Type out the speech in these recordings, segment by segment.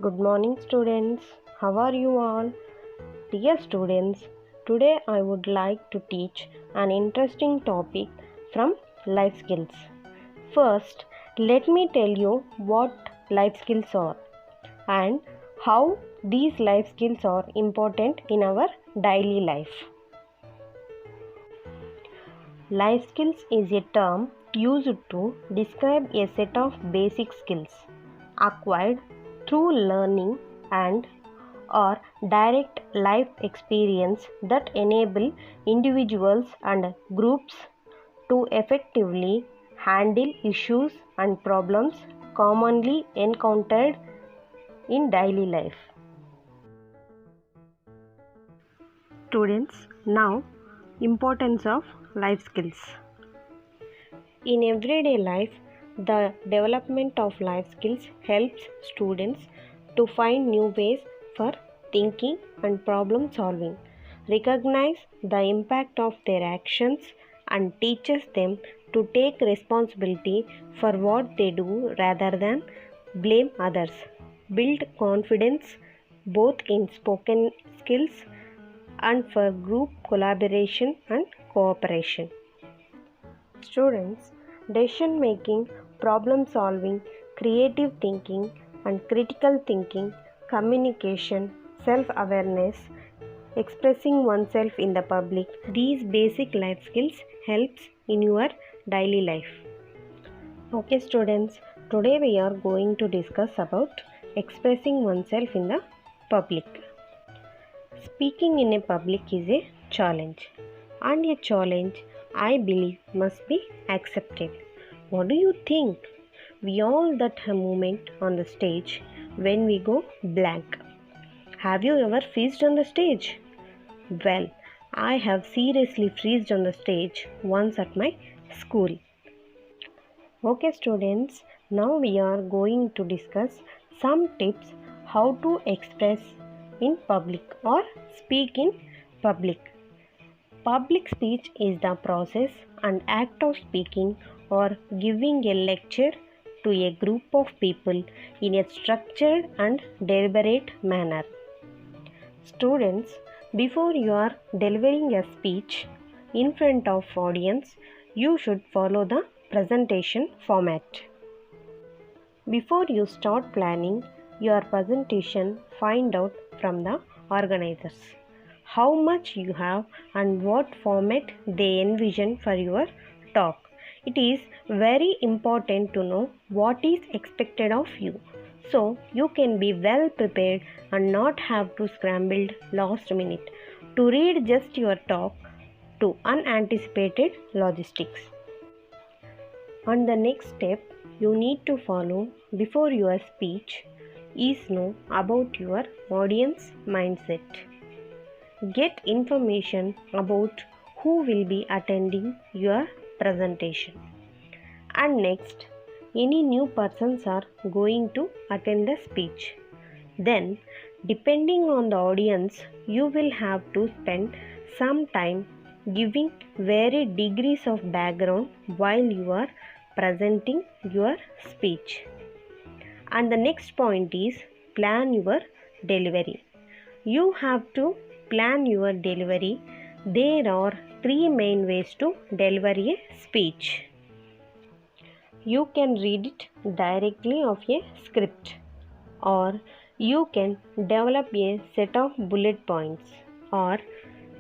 Good morning, students. How are you all? Dear students, today I would like to teach an interesting topic from life skills. First, let me tell you what life skills are and how these life skills are important in our daily life. Life skills is a term used to describe a set of basic skills acquired through learning and or direct life experience that enable individuals and groups to effectively handle issues and problems commonly encountered in daily life. Students, now importance of life skills. In everyday life, the development of life skills helps students to find new ways for thinking and problem solving, recognize the impact of their actions, and teaches them to take responsibility for what they do rather than blame others, build confidence both in spoken skills and for group collaboration and cooperation. Students, decision making, problem solving, creative thinking, and critical thinking, communication, self awareness, expressing oneself in the public, these basic life skills helps in your daily life. Okay, students, today we are going to discuss about expressing oneself in the public. Speaking in a public is a challenge, and a challenge I believe must be accepted. What do you think? We all that a moment on the stage when we go blank. Have you ever freezed on the stage? Well, I have seriously freezed on the stage once at my school. Okay, students, now we are going to discuss some tips how to express in public or speak in public. Public speech is the process and act of speaking or giving a lecture to a group of people in a structured and deliberate manner. Students, before you are delivering a speech in front of audience, you should follow the presentation format. Before you start planning your presentation, find out from the organizers how much you have and what format they envision for your talk. It is very important to know what is expected of you so you can be well prepared and not have to scramble last minute to read just your talk to unanticipated logistics. And the next step you need to follow before your speech is know about your audience mindset. Get information about who will be attending your presentation. And next, any new persons are going to attend the speech. Then, depending on the audience, you will have to spend some time giving varied degrees of background while you are presenting your speech. And the next point is plan your delivery. You have to plan your delivery. There are three main ways to deliver a speech. You can read it directly of a script, or you can develop a set of bullet points, or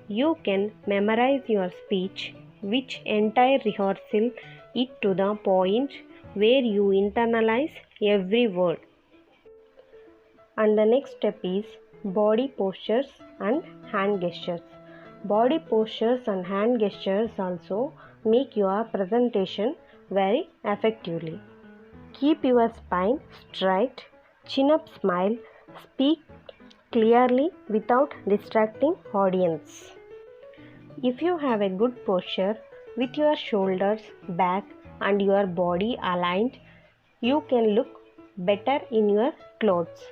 you can memorize your speech, which entire rehearsal it to the point where you internalize every word. And the next step is body postures and hand gestures. Body postures and hand gestures also make your presentation very effectively. Keep your spine straight, chin up smile, speak clearly without distracting audience. If you have a good posture with your shoulders back and your body aligned, you can look better in your clothes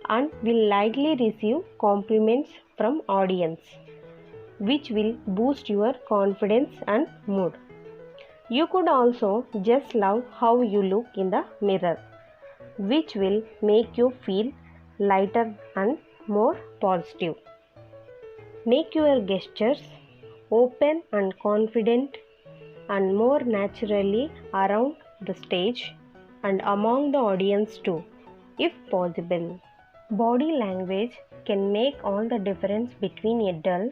and will likely receive compliments from audience, which will boost your confidence and mood. You could also just love how you look in the mirror, which will make you feel lighter and more positive. Make your gestures open and confident and more naturally around the stage and among the audience too, if possible. Body language can make all the difference between a dull,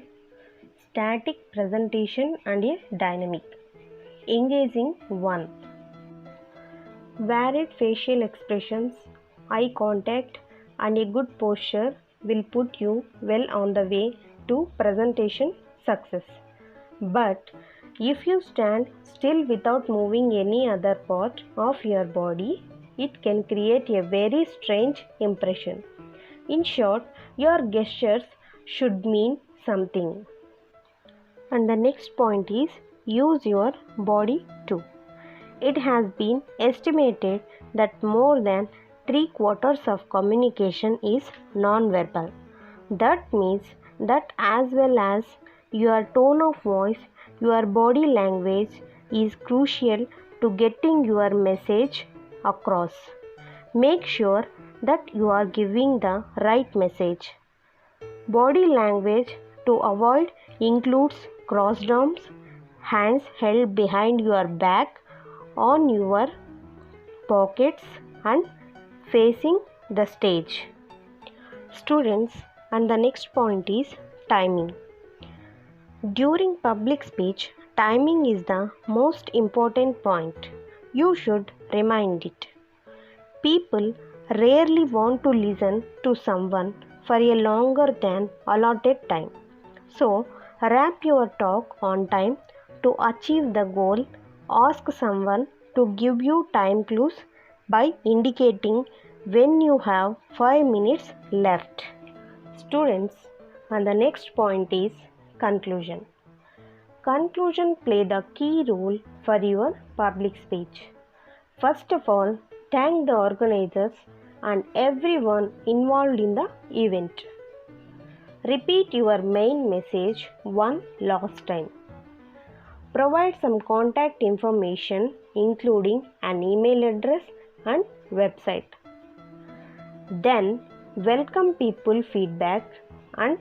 static presentation and a dynamic, engaging one. Varied facial expressions, eye contact, and a good posture will put you well on the way to presentation success. But if you stand still without moving any other part of your body, it can create a very strange impression. In short, your gestures should mean something. And the next point is use your body too. It has been estimated that more than 3/4 of communication is non-verbal. That means that as well as your tone of voice, your body language is crucial to getting your message across. Make sure that you are giving the right message. Body language to avoid includes crossed arms, hands held behind your back, on your pockets and facing the stage. Students, and the next point is timing. During public speech, timing is the most important point. You should remind it. People rarely want to listen to someone for a longer than allotted time. So, wrap your talk on time to achieve the goal. Ask someone to give you time clues by indicating when you have 5 minutes left. Students, and the next point is conclusion. Conclusion play the key role for your public speech. First of all, thank the organizers and everyone involved in the event. Repeat your main message one last time. Provide some contact information including an email address and website. Then welcome people feedback and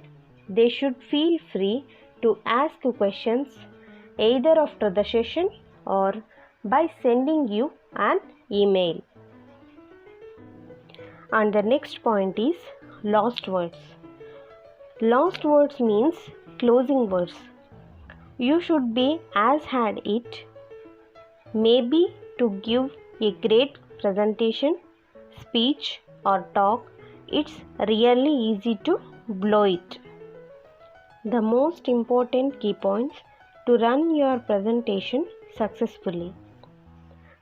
they should feel free to ask questions either after the session or by sending you an email. And the next point is last words. Last words means closing words. You should be as had it, maybe to give a great presentation, speech or talk, it's really easy to blow it. The most important key points to run your presentation successfully.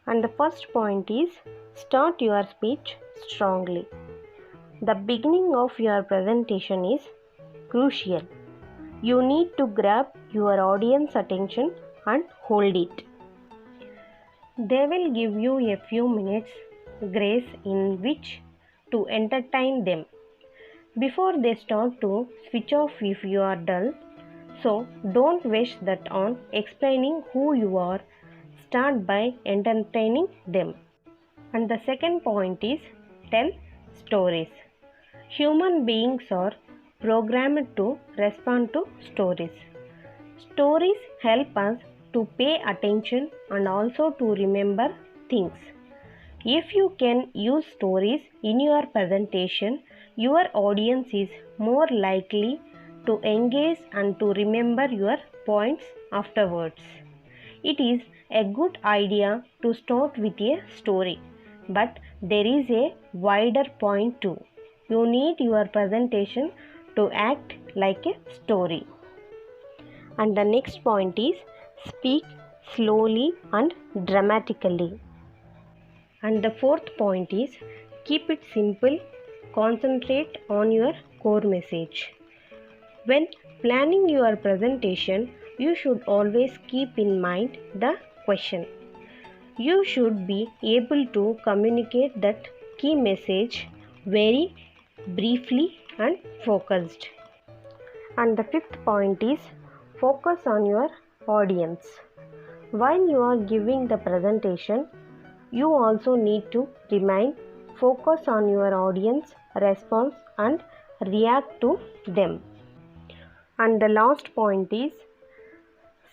And the first point is start your speech strongly. The beginning of your presentation is crucial. You need to grab your audience attention and hold it. They will give you a few minutes grace in which to entertain them before they start to switch off if you are dull. So don't waste that on explaining who you are. Start by entertaining them. And the second point is tell stories. Human beings are programmed to respond to stories. Stories help us to pay attention and also to remember things. If you can use stories in your presentation, your audience is more likely to engage and to remember your points afterwards. It is a good idea to start with a story, but there is a wider point too. You need your presentation to act like a story. And the next point is speak slowly and dramatically. And the fourth point is keep it simple, concentrate on your core message. When planning your presentation, you should always keep in mind the question. You should be able to communicate that key message very briefly and focused. And the fifth point is focus on your audience. While you are giving the presentation, you also need to remain focused on your audience response and react to them. And the last point is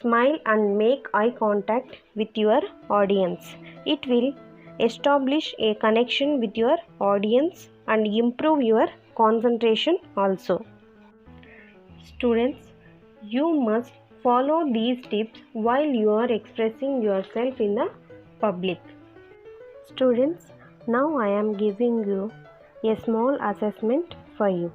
smile and make eye contact with your audience. It will establish a connection with your audience and improve your concentration also. Students, you must follow these tips while you are expressing yourself in the public. Students, now I am giving you a small assessment for you.